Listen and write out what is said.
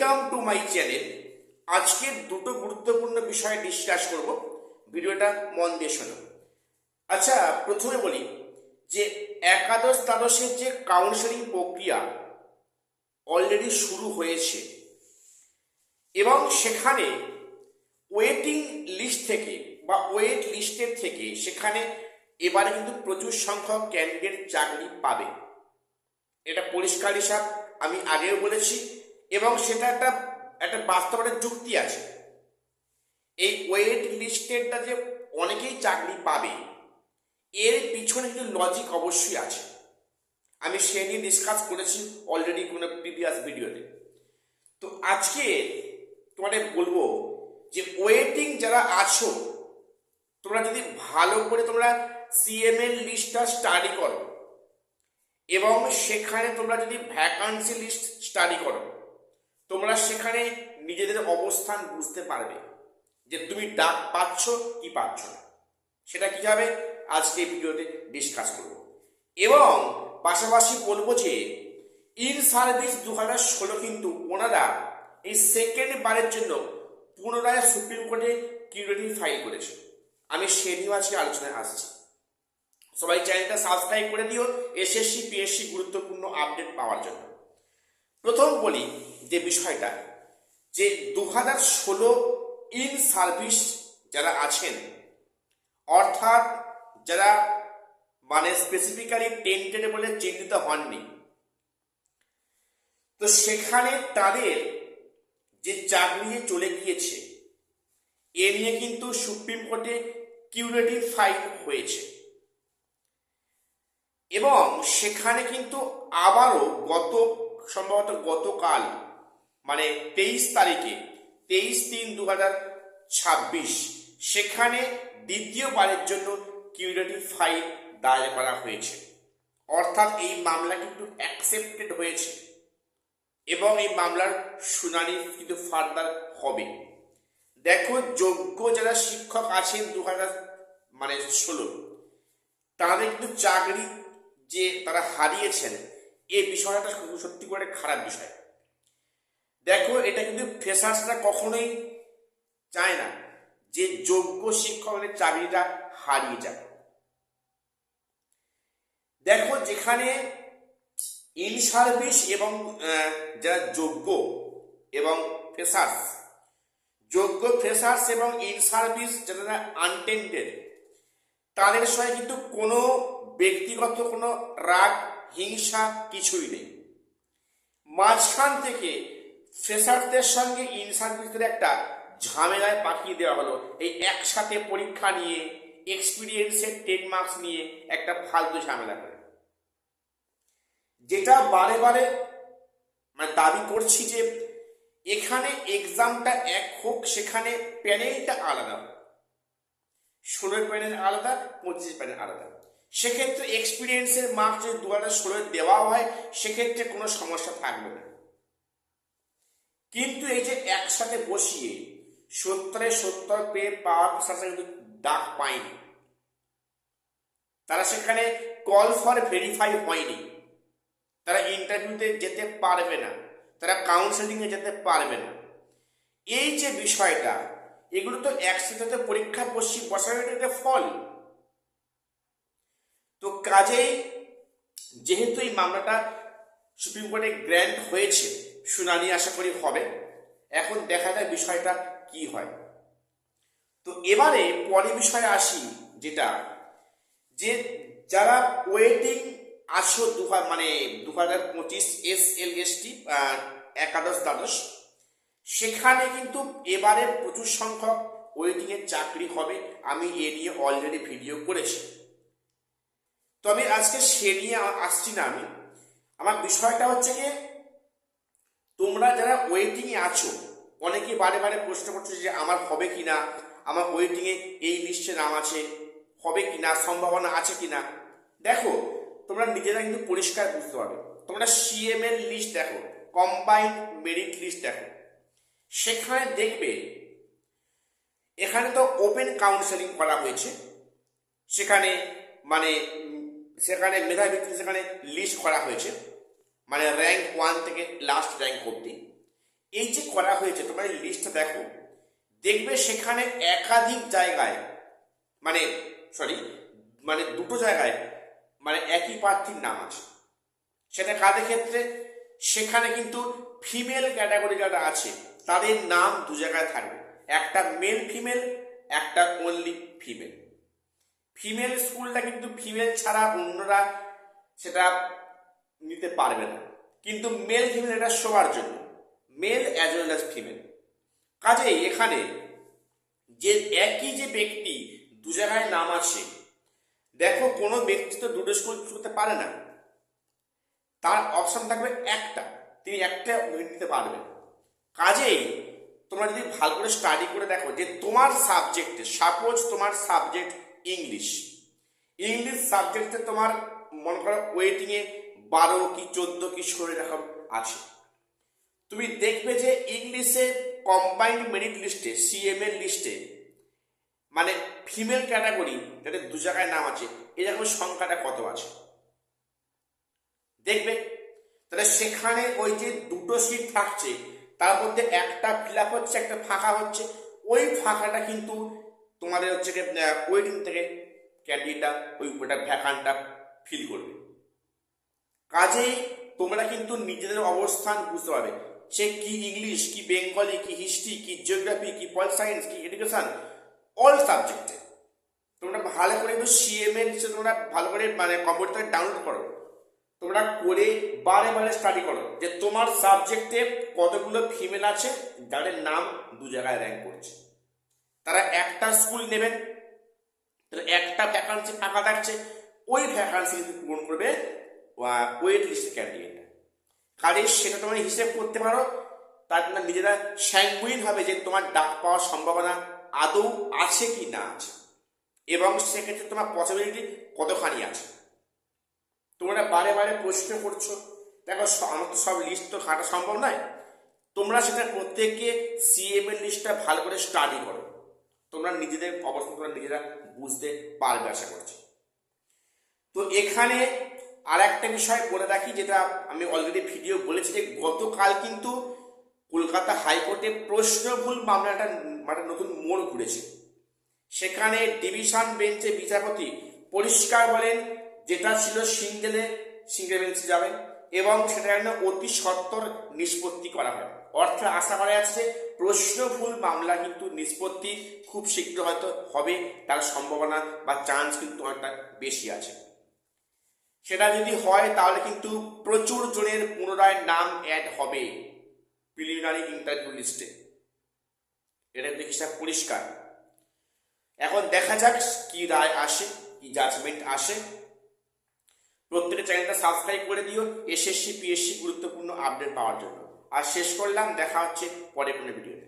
Welcome to my channel. আজকে দুটো গুরুত্বপূর্ণ বিষয় ডিসকাস করব, ভিডিওটা মন দিয়ে শোনো। আচ্ছা, প্রথমে বলি যে একাদশ দ্বাদশের যে কাউন্সেলিং প্রক্রিয়া অলরেডি শুরু হয়েছে এবং সেখানে ওয়েটিং লিস্ট থেকে বা ওয়েট লিস্টের থেকে সেখানে এবারে কিন্তু প্রচুর সংখ্যক ক্যান্ডিডেট চাকরি পাবে। এটা পরিষ্কার হিসাব, আমি আগেও বলেছি এবং সেটা একটা বাস্তবতার যুক্তি আছে। এই ওয়েট লিস্টেডটা যে অনেকেই চাকরি পাবে এর পিছনে কিন্তু লজিক অবশ্যই আছে। আমি সে নিয়ে ডিসকাস করেছি অলরেডি কোনো প্রিভিয়াস ভিডিওতে। তো আজকে তোমাদের বলবো যে ওয়েটিং যারা আছো তোমরা যদি ভালো করে তোমরা সিএমএল লিস্টটা স্টাডি করো এবং সেখানে তোমরা যদি ভ্যাকান্সি লিস্ট স্টাডি করো, তোমরা সেখানে নিজেদের অবস্থান বুঝতে পারবে যে তুমি ডাক পাচ্ছ কি পাচ্ছ না। সেটা কি হবে আজকে এই ভিডিওতে ডিসকাস করব এবং পাশাপাশি বলবো যে ইন সার্ভিস 2016 কিন্তু ওনারা এই সেকেন্ড বারের জন্য পুনরায় সুপ্রিম কোর্টে কিউরেটিভ ফাইল করেছে। আমি সে নিয়ে আজকে আলোচনায় আসছি। সবাই চ্যানেলটা সাবস্ক্রাইব করে দিও এসএসসি পিএসসি গুরুত্বপূর্ণ আপডেট পাওয়ার জন্য। প্রথম বলি যে বিষয়টা যে 2016 ইন সার্ভিস যারা আছেন, অর্থাৎ যারা মানে স্পেসিফিক্যালি টেন্টেড বলে চিহ্নিত হননি, তো সেখানে তাদের যে চাকরি চলে গিয়েছে এ নিয়ে কিন্তু সুপ্রিম কোর্টে কিউরেটিভ ফাইল হয়েছে এবং সেখানে কিন্তু আবারও সম্ভবত গতকাল মানে 23 তারিখে 23/3/2026 সেখানে দ্বিতীয়বারের জন্য কিউরেটিভ ফাইল দায়ের করা হয়েছে। অর্থাৎ এই মামলা কিন্তু অ্যাকসেপ্টেড হয়েছে এবং এই মামলার শুনানি কিন্তু ফার্দার হবে। দেখো, যোগ্য যারা শিক্ষক আছেন 2016 তাদের কিন্তু চাকরি যে তারা হারিয়েছেন এই বিষয়টা সত্যি করে খারাপ বিষয়। দেখো, এটা কিন্তু ফ্রেশার্সরা কখনোই চায় না যে যোগ্য শিক্ষকের চাকরিটা হারিয়ে যায়। দেখো, যেখানে ইন সার্ভিস এবং যারা যোগ্য এবং ফ্রেশার্স, যোগ্য ফ্রেশার্স এবং ইন সার্ভিস যারা আনটেন্ডেড, তাদের সঙ্গে কিন্তু কোনো ব্যক্তিগত কোনো রাগ হিংসা কিছুই নেই। মাঝখান থেকে ফ্রেশারদের সঙ্গে ইন সার্ভিসদের একটা ঝামেলায় পাঠিয়ে দেওয়া হলো এই একসাথে পরীক্ষা নিয়ে, এক্সপিরিয়েন্সের 10 মার্কস নিয়ে একটা ফালতু ঝামেলা করে, যেটা বারে বারে মানে দাবি করছি যে এখানে এক্সামটা এক হোক, সেখানে প্যানেলটা আলাদা, 16 প্যানেল আলাদা, 25 প্যানেল আলাদা। সেক্ষেত্রে এক্সপিরিয়েন্সের মার্কস যদি 2016 দেওয়া হয় সেক্ষেত্রে কোনো সমস্যা থাকবে না। কিন্তু এই যে একসাথে বসিয়ে 70 পেয়ে পাওয়ার সাথে কিন্তু ডাক পায়নি, তারা সেখানে কল ফর ভেরিফাই হয়নি, তারা ইন্টারভিউতে যেতে পারবে না, তারা কাউন্সেলিংয়ে যেতে পারবে না। এই যে বিষয়টা, এগুলো তো একসাথে পরীক্ষা বসানোর একটা ফল। তো কাজেই যেহেতু এই মামলাটা সুপ্রিম কোর্টে গ্র্যান্ট হয়েছে, শুনানি আশা করি হবে। এখন দেখা যায় বিষয়টা কি হয়। তো এবারে পরে বিষয়ে আসি, যেটা যে যারা ওয়েটিং আছো 2025 SLST একাদশ দ্বাদশ, সেখানে কিন্তু এবারে প্রচুর সংখ্যক ওয়েটিংয়ের চাকরি হবে। আমি এ নিয়ে অলরেডি ভিডিও করেছি, তো আমি আজকে সে নিয়ে আসছি না। আমার বিষয়টা হচ্ছে যে তোমরা যারা ওয়েটিংয়ে আছো, অনেকেই বারে বারে প্রশ্ন করছো যে আমার হবে কি না, আমার ওয়েটিংয়ে এই লিস্টে নাম আছে, হবে কি না, সম্ভাবনা আছে কি না। দেখো, তোমরা নিজেরা কিন্তু পরিষ্কার বুঝতে পারবে। তোমরা সিএমএল লিস্ট দেখো, কম্বাইন্ড মেরিট লিস্ট দেখো, সেখানে দেখবে এখানে তো ওপেন কাউন্সেলিং করা হয়েছে। সেখানে মেধাভিত্তিক সেখানে লিস্ট করা হয়েছে, মানে র্যাঙ্ক 1 থেকে লাস্ট র্যাঙ্ক অবধি। এই যে করা হয়েছে তোমরা এই লিস্টটা দেখো, দেখবে সেখানে একাধিক জায়গায় মানে মানে দুটো জায়গায় মানে একই প্রার্থীর নাম আছে। সেটা কাদের ক্ষেত্রে? সেখানে কিন্তু ফিমেল ক্যাটাগরি যারা আছে তাদের নাম দু জায়গায় থাকবে, একটা মেল ফিমেল, একটা অনলি ফিমেল। ফিমেল স্কুলটা কিন্তু ফিমেল ছাড়া অন্যরা সেটা নিতে পারবে না, কিন্তু মেল ফিমেল এটা সবার জন্য, male as well as female. কাজেই এখানে যে একই যে ব্যক্তি দু জায়গায় নাম আছে, দেখো কোনো ব্যক্তি তো দুটো স্কুল করতে পারে না, তার অপশন থাকবে একটা, তিনি একটা নিতে পারবেন। কাজেই তোমরা যদি ভালো করে স্টাডি করে দেখো যে তোমার সাবজেক্টে, সাপোজ তোমার সাবজেক্ট ইংলিশ, ইংলিশ সাবজেক্টে তোমার মনে করো ওয়েটিংয়ে 12 কি 14 কি 16 এরকম আছে, তুমি দেখবে যে ইংলিশে কম্বাইন্ড মেরিট লিস্টে, সিএমএ লিস্টে মানে ফিমেল ক্যাটাগরি যাদের দু জায়গায় নাম আছে এরকম সংখ্যাটা কত আছে দেখবে। তাহলে সেখানে ওই যে দুটো সিট থাকছে তার মধ্যে একটা ফিল আপ হচ্ছে, একটা ফাঁকা হচ্ছে, ওই ফাঁকাটা কিন্তু তোমাদের হচ্ছে ওয়েটিং থেকে ক্যান্ডিডেটটা ওটা ভ্যাকান্টটা ফিল করবে। কাজেই তোমরা কিন্তু নিজেদের অবস্থান বুঝতে পারবে, সে কি ইংলিশ, কি বেঙ্গলি, কি হিস্ট্রি, কি জিওগ্রাফি, কি পল সায়েন্স, কি এডুকেশন, অল সাবজেক্টে তোমরা ভালো করে একটু সিএমএ তোমরা ভালো করে মানে কম্পিউটারে ডাউনলোড করো, তোমরা করে বারে বারে স্টাডি করো যে তোমার সাবজেক্টে কতগুলো ফিমেল আছে যাদের নাম দু জায়গায় র্যাঙ্ক করছে। তারা একটা স্কুল নেবেন, তাহলে একটা ভ্যাকান্সি ফাঁকা থাকছে, ওই ভ্যাকান্সি কিন্তু পূরণ করবে ওয়েট লিস্টের ক্যান্ডিডেট। কাজে সেটা তোমরা হিসেব করতে পারো, তার জন্য নিজেরা স্যাঙ্গুইন হবে যে তোমার ডাক পাওয়ার সম্ভাবনা আদৌ আছে কি না আছে, এবং সেক্ষেত্রে তোমার পসিবিলিটি কতখানি আছে। তোমরা বারে বারে প্রশ্ন করছো, দেখো আমার তো সব লিস্ট তো ঘাটা সম্ভব নয়, তোমরা সেটা প্রত্যেককে সিএম এর লিস্টটা ভালো করে স্টাডি করো, তোমরা নিজেদের অবস্থা তোমরা নিজেরা বুঝতে পারবে আশা করছি। তো এখানে আর একটা বিষয় বলে রাখি, যেটা আমি অলরেডি ভিডিও বলেছি, যে গতকাল কিন্তু কলকাতা হাইকোর্টে প্রশ্ন ভুল মামলাটা মানে নতুন মোড় ঘুরেছে। সেখানে ডিভিশন বেঞ্চে বিচারপতি পরিষ্কার বলেন যেটা ছিল সিঙ্গেল বেঞ্চে যাবেন এবং সেটা যেন অতি সত্বর নিষ্পত্তি করা হয়। অর্থাৎ আশা করা যাচ্ছে প্রশ্ন ভুল মামলা কিন্তু নিষ্পত্তি খুব শীঘ্র হয়তো হবে, তার সম্ভাবনা বা চান্স কিন্তু অনেকটা বেশি আছে। সেটা যদি হয় তাহলে কিন্তু প্রচুর জনের পুনরায় নাম অ্যাড হবে প্রিলিমিনারি ইন্টারভিউ লিস্টে, এটা কিন্তু হিসাব পরিষ্কার। এখন দেখা যাক কি রায় আসে, কি জাজমেন্ট আসে। প্রত্যেকের চ্যানেলটা সাবস্ক্রাইব করে দিও এসএসসি পিএসসি গুরুত্বপূর্ণ আপডেট পাওয়ার জন্য। আর শেষ করলাম, দেখা হচ্ছে পরে কোনো ভিডিওতে।